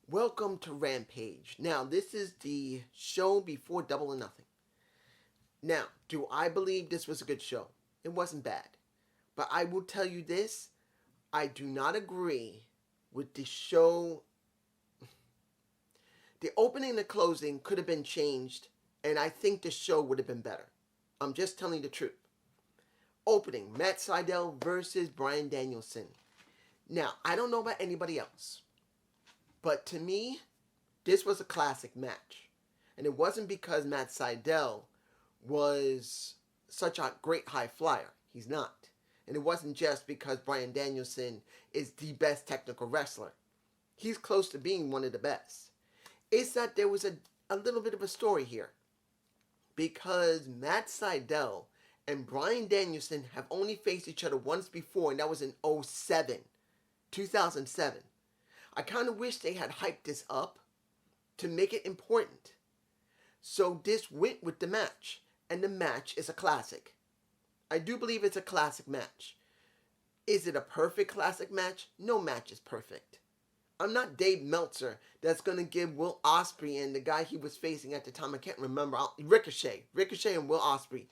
Welcome to Rampage. Now, this is the show before Double or Nothing. Now, do I believe this was a good show? It wasn't bad. But I will tell you this, I do not agree with the show. The opening and the closing could have been changed, and I think the show would have been better. I'm just telling you the truth. Opening, Matt Sydal versus Bryan Danielson. Now, I don't know about anybody else, but to me, this was a classic match. And it wasn't because Matt Sydal was such a great high flyer. He's not. And it wasn't just because Bryan Danielson is the best technical wrestler. He's close to being one of the best. It's that there was a little bit of a story here. Because Matt Sydal and Bryan Danielson have only faced each other once before, and that was in 2007. I kind of wish they had hyped this up to make it important. So this went with the match, and the match is a classic. I do believe it's a classic match. Is it a perfect classic match? No match is perfect. I'm not Dave Meltzer that's going to give Will Ospreay and the guy he was facing at the time, I can't remember, Ricochet and Will Ospreay.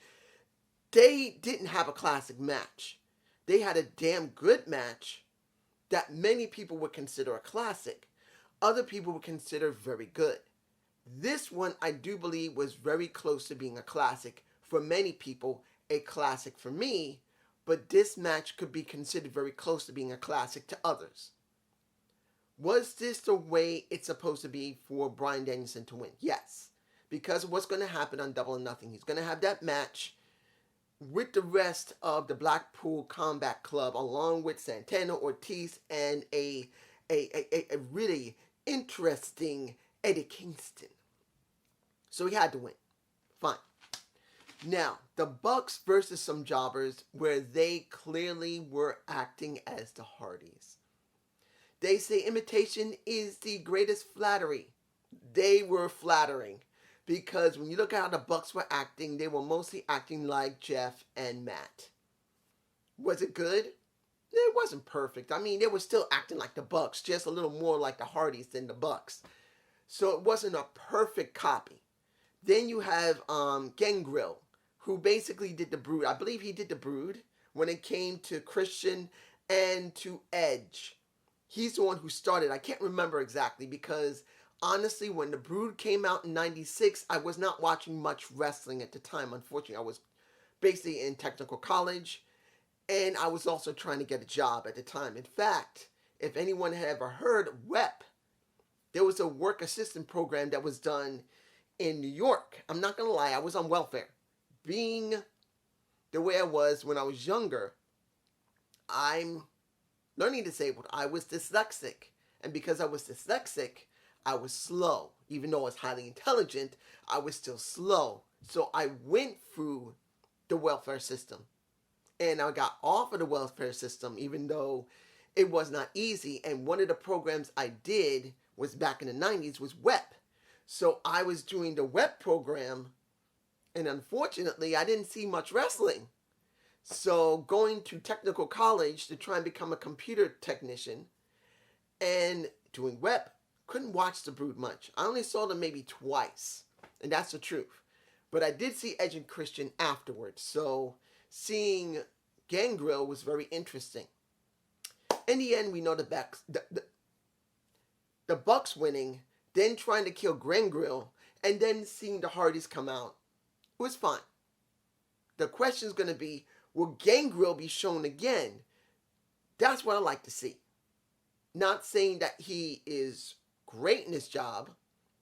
They didn't have a classic match. They had a damn good match that many people would consider a classic. Other people would consider very good. This one, I do believe, was very close to being a classic. For many people, a classic for me, but this match could be considered very close to being a classic to others. Was this the way it's supposed to be for Bryan Danielson to win? Yes. Because of what's going to happen on Double or Nothing. He's going to have that match with the rest of the Blackpool Combat Club, along with Santana Ortiz and a really interesting Eddie Kingston. So he had to win. Fine. Now, the Bucks versus some jobbers where they clearly were acting as the Hardys. They say imitation is the greatest flattery. They were flattering. Because when you look at how the Bucks were acting, they were mostly acting like Jeff and Matt. Was it good? It wasn't perfect. I mean, they were still acting like the Bucks, just a little more like the Hardys than the Bucks. So it wasn't a perfect copy. Then you have Gangrel, who basically did the Brood. I believe he did the Brood when it came to Christian and to Edge. He's the one who started. I can't remember exactly because honestly, when the Brood came out in 96, I was not watching much wrestling at the time. Unfortunately, I was basically in technical college, and I was also trying to get a job at the time. In fact, if anyone had ever heard WEP, there was a work assistant program that was done in New York. I'm not going to lie, I was on welfare. Being the way I was when I was younger, I'm learning disabled. I was dyslexic. And because I was dyslexic, I was slow. Even though I was highly intelligent, I was still slow. So I went through the welfare system. And I got off of the welfare system, even though it was not easy. And one of the programs I did was back in the 90s was WEP. So I was doing the WEP program, and unfortunately, I didn't see much wrestling. So going to technical college to try and become a computer technician and doing WEP, couldn't watch the Brood much. I only saw them maybe twice, and that's the truth. But I did see Edge and Christian afterwards, so seeing Gangrel was very interesting. In the end, we know the Bucks winning, then trying to kill Gangrel, and then seeing the Hardys come out. It was fine. The question is going to be, will Gangrel be shown again? That's what I like to see. Not saying that he is great in his job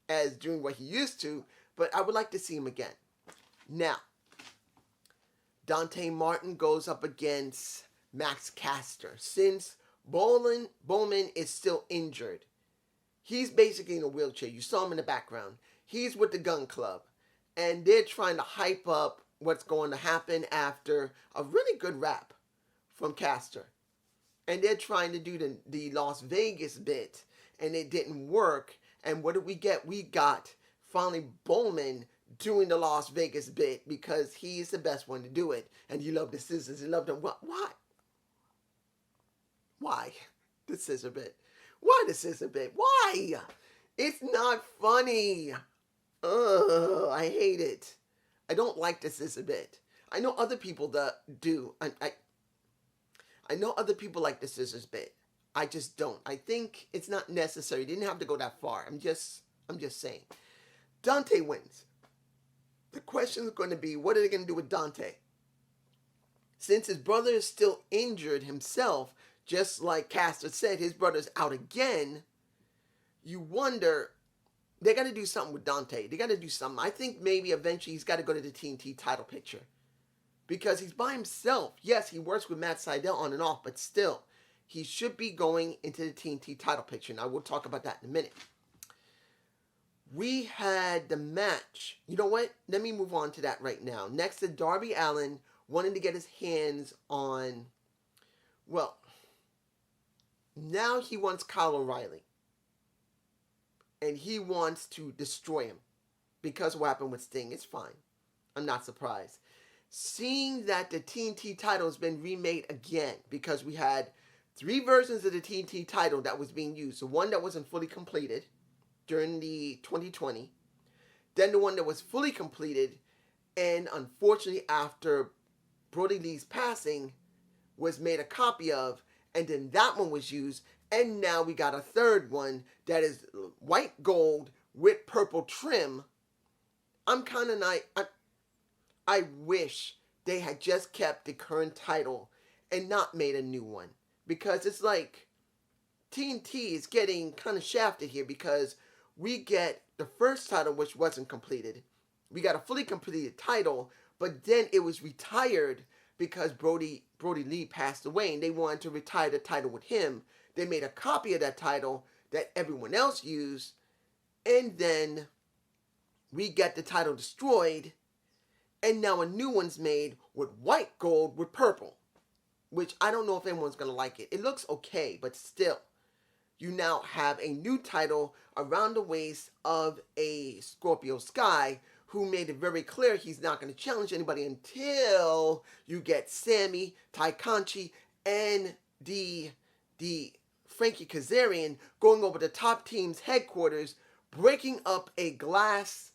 as doing what he used to, but I would like to see him again. Now, Dante Martin goes up against Max Caster. Since Bowman is still injured, he's basically in a wheelchair. You saw him in the background. He's with the Gun Club, and they're trying to hype up what's going to happen after a really good rap from Caster. And they're trying to do the Las Vegas bit, and it didn't work. And what did we get? We got finally Bowman doing the Las Vegas bit because he's the best one to do it. And you love the scissors. You love them. What? Why? The scissor bit. Why the scissor bit? Why? It's not funny. Ugh, I hate it. I don't like the scissor bit. I know other people that do. I know other people like the scissors bit. I just don't. I think it's not necessary. You didn't have to go that far. I'm just saying. Dante wins. The question is going to be, what are they going to do with Dante? Since his brother is still injured himself, just like Caster said, his brother's out again, you wonder, they got to do something with Dante. They got to do something. I think maybe eventually he's got to go to the TNT title picture. Because he's by himself. Yes, he works with Matt Sydal on and off, but still, he should be going into the TNT title picture. Now, we'll talk about that in a minute. We had the match. You know what? Let me move on to that right now. Next to Darby Allin wanting to get his hands on, well, now he wants Kyle O'Reilly. And he wants to destroy him. Because what happened with Sting, it's fine. I'm not surprised. Seeing that the TNT title has been remade again, because we had 3 versions of the TNT title that was being used. The one that wasn't fully completed during the 2020, then the one that was fully completed, and unfortunately after Brody Lee's passing was made a copy of, and then that one was used, and now we got a third one that is white gold with purple trim. I'm kind of not... I wish they had just kept the current title and not made a new one. Because it's like TNT is getting kind of shafted here, because we get the first title, which wasn't completed. We got a fully completed title, but then it was retired because Brody Lee passed away, and they wanted to retire the title with him. They made a copy of that title that everyone else used, and then we get the title destroyed. And now a new one's made with white gold with purple. Which I don't know if anyone's going to like it. It looks okay, but still. You now have a new title around the waist of a Scorpio Sky, who made it very clear he's not going to challenge anybody until you get Sammy, Ty Conchi, and the Frankie Kazarian going over the top team's headquarters, breaking up a glass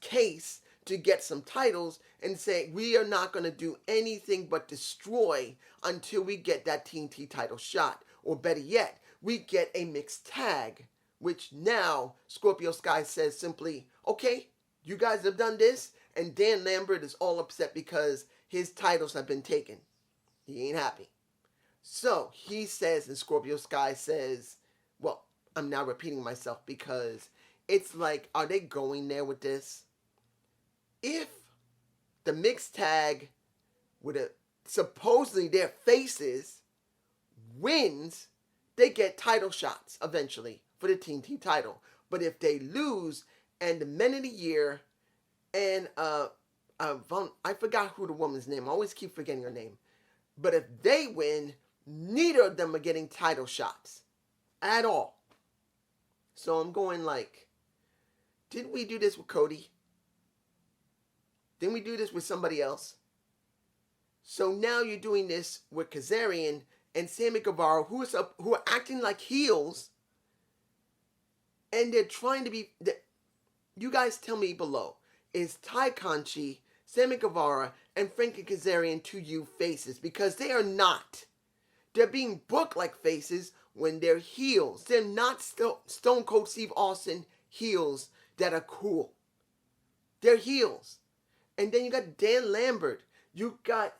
case to get some titles, and say, we are not going to do anything but destroy until we get that TNT title shot. Or better yet, we get a mixed tag, which now Scorpio Sky says simply, okay, you guys have done this, and Dan Lambert is all upset because his titles have been taken. He ain't happy. So he says, and Scorpio Sky says, well, I'm now repeating myself because it's like, are they going there with this? If the mixed tag with supposedly their faces wins, they get title shots eventually for the TNT title. But if they lose, and the Men of the Year and I forgot who the woman's name. I always keep forgetting her name. But if they win, neither of them are getting title shots at all. So I'm going like, didn't we do this with Cody? Didn't we do this with somebody else? So now you're doing this with Kazarian and Sammy Guevara, who are acting like heels, and they're trying to be. You guys tell me below: is Ty Conchi, Sammy Guevara, and Frankie Kazarian to you faces? Because they are not. They're being booked like faces when they're heels. They're not Stone Cold Steve Austin heels that are cool. They're heels. And then you got Dan Lambert. You got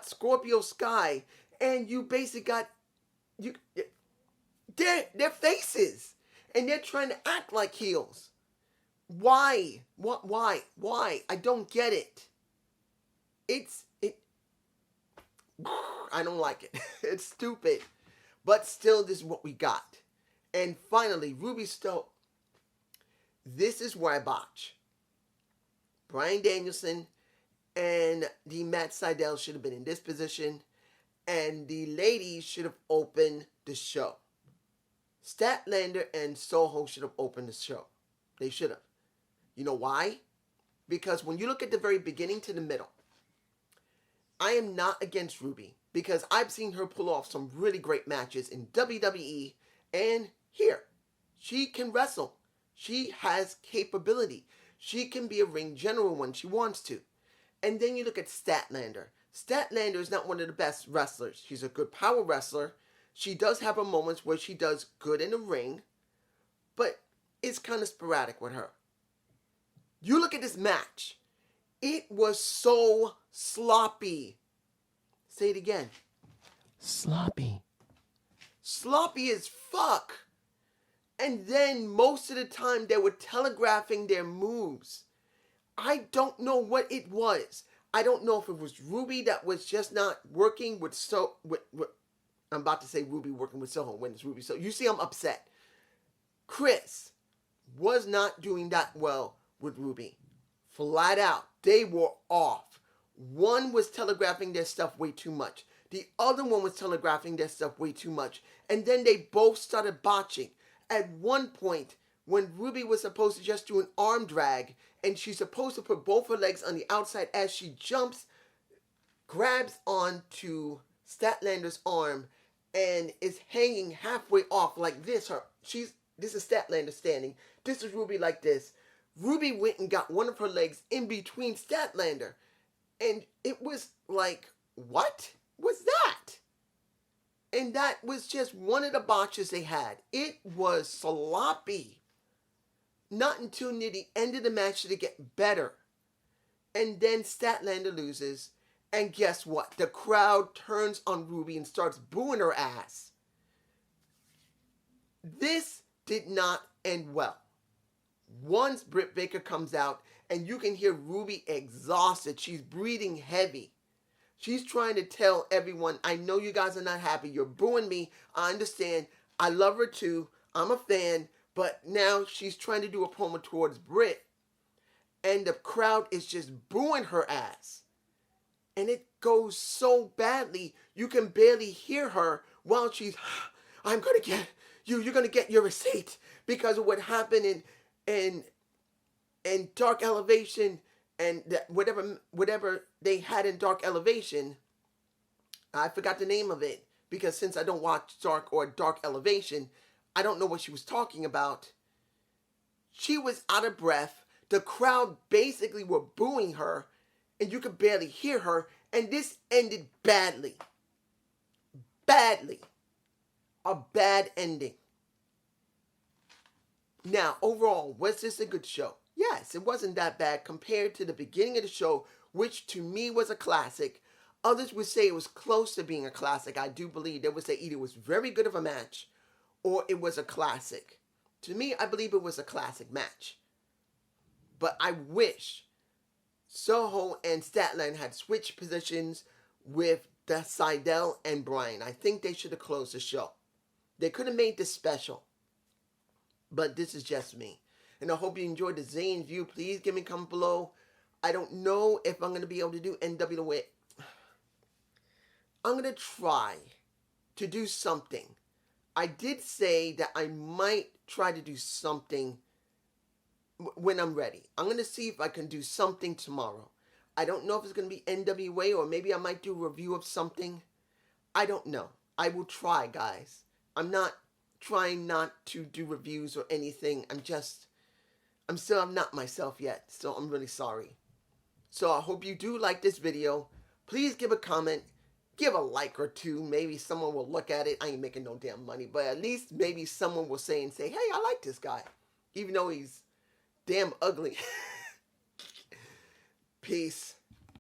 Scorpio Sky. And you basically got they're faces. And they're trying to act like heels. Why? What? Why? I don't get it. I don't like it. It's stupid. But still, this is what we got. And finally, Ruby Stoke. This is where I botch. Bryan Danielson and the Matt Sydal should have been in this position. And the ladies should have opened the show. Statlander and Soho should have opened the show. They should have. You know why? Because when you look at the very beginning to the middle, I am not against Ruby because I've seen her pull off some really great matches in WWE and here. She can wrestle. She has capability. She can be a ring general when she wants to. And then you look at Statlander. Statlander is not one of the best wrestlers. She's a good power wrestler. She does have her moments where she does good in the ring, but it's kind of sporadic with her. You look at this match. It was so sloppy. Say it again. Sloppy. Sloppy as fuck. And then most of the time they were telegraphing their moves. I don't know what it was. I don't know if it was Ruby that was just not working with I'm about to say Ruby working with Soho when it's Ruby. So you see I'm upset. Chris was not doing that well with Ruby. Flat out. They were off. One was telegraphing their stuff way too much. The other one was telegraphing their stuff way too much. And then they both started botching. At one point, when Ruby was supposed to just do an arm drag, and she's supposed to put both her legs on the outside as she jumps, grabs onto Statlander's arm, and is hanging halfway off like this. This is Statlander standing. This is Ruby like this. Ruby went and got one of her legs in between Statlander. And it was like, what was that? And that was just one of the botches they had. It was sloppy. Not until near the end of the match did it get better. And then Statlander loses. And guess what? The crowd turns on Ruby and starts booing her ass. This did not end well. Once Britt Baker comes out and you can hear Ruby exhausted. She's breathing heavy. She's trying to tell everyone, I know you guys are not happy. You're booing me. I understand. I love her too. I'm a fan. But now she's trying to do a promo towards Britt. And the crowd is just booing her ass. And it goes so badly, you can barely hear her while she's, I'm going to get you. You're going to get your receipt because of what happened in Dark Elevation and whatever they had in Dark Elevation. I forgot the name of it because since I don't watch Dark Elevation, I don't know what she was talking about. She was out of breath. The crowd basically were booing her and you could barely hear her. And this ended badly. Badly. A bad ending. Now, overall, was this a good show? Yes, it wasn't that bad compared to the beginning of the show, which to me was a classic. Others would say it was close to being a classic. I do believe they would say either it was very good of a match or it was a classic. To me, I believe it was a classic match. But I wish Soho and Statlander had switched positions with the Sydal and Brian. I think they should have closed the show. They could have made this special. But this is just me. And I hope you enjoyed the Zane's View. Please give me a comment below. I don't know if I'm going to be able to do NWA. I'm going to try to do something. I did say that I might try to do something when I'm ready. I'm going to see if I can do something tomorrow. I don't know if it's going to be NWA or maybe I might do a review of something. I don't know. I will try, guys. I'm not trying not to do reviews or anything. I'm not myself yet. So I'm really sorry. So I hope you do like this video. Please give a comment. Give a like or two. Maybe someone will look at it. I ain't making no damn money. But at least maybe someone will say, hey, I like this guy. Even though he's damn ugly. Peace.